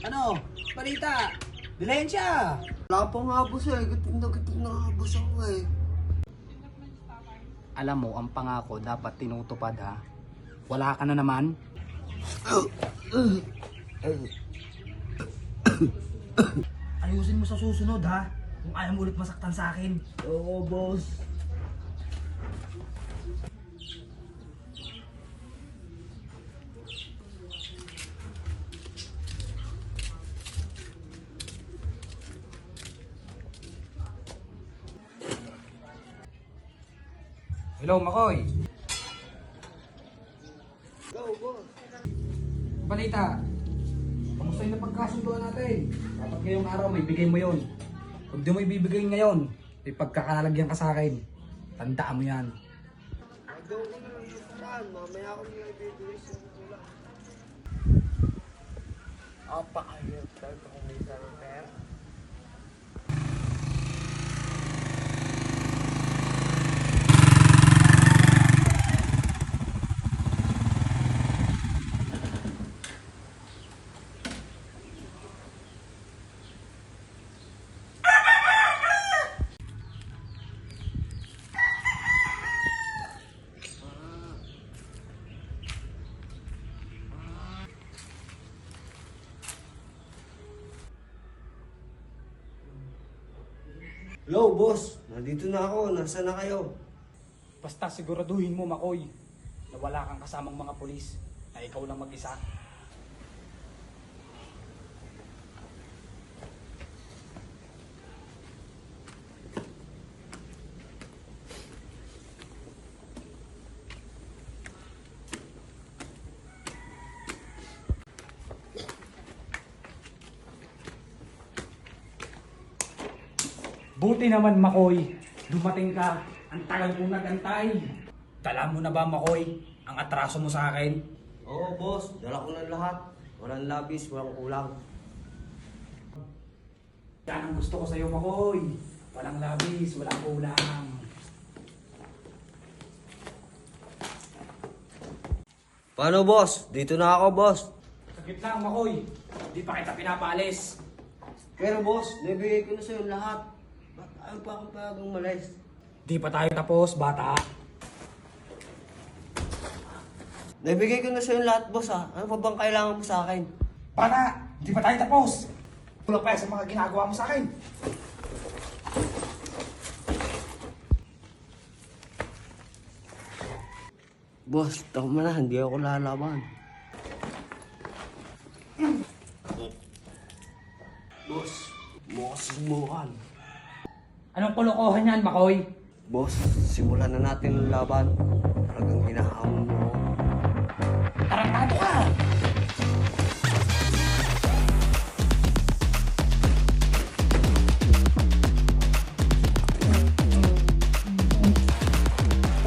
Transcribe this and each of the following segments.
Ano? Balita? Dilensya! Wala pa nga boss eh. Gutom na nga boss ako eh. Alam mo, ang pangako dapat tinutupad ha. Wala ka na naman. Ayusin mo sa susunod ha. Kung ayaw mo ulit masaktan sa akin. Oo boss. Hello, Makoy. Go boss. Balita. Kamusta yung napagkasunduan natin? Dapat ngayong araw may bigay mo yon. Kung di mo ibibigay ngayon, may pagkakalagyan ka sa akin. Tandaan mo yan. Magaw ko na lang yung saan. Mamaya ako nila ibibigay sa mga. Apakahirap talaga kung may sarang pera. Hello, boss. Nandito na ako. Nasaan na kayo? Basta siguraduhin mo, Makoy, na wala kang kasamang mga pulis, na ikaw lang mag-isa. Buti naman, Makoy, dumating ka. Ang tagal kong nagantay. Dala mo na ba, Makoy, ang atraso mo sa akin? Oo, boss. Dala ko na lahat. Walang labis, walang kulang. Yan ang gusto ko sa'yo, Makoy. Walang labis, walang kulang. Paano, boss? Dito na ako, boss. Saglit lang, Makoy. Hindi pa kita pinapaalis. Pero, boss, nabigay ko na sa'yo lahat. Ba't ayaw pa akong pagang umalis? Di pa tayo tapos, bata. Nabigay ko na sa'yo lahat, boss, ha? Ano pa bang kailangan mo sa akin? Bata, di pa tayo tapos. Kulang pa yan sa mga ginagawa mo sa akin. Boss, tama na. Hindi ako lalaban. Boss, mukha subukan. Anong kolokohan yan, Makoy? Boss, simulan na natin ang laban. Talagang hinahamon mo ako. Tarantado ka!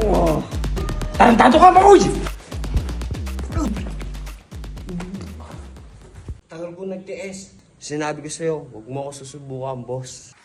Oh. Tarantado ka, Makoy! Tagal ko nagtiis. Sinabi ko sa'yo, huwag mo ako susubukan, boss.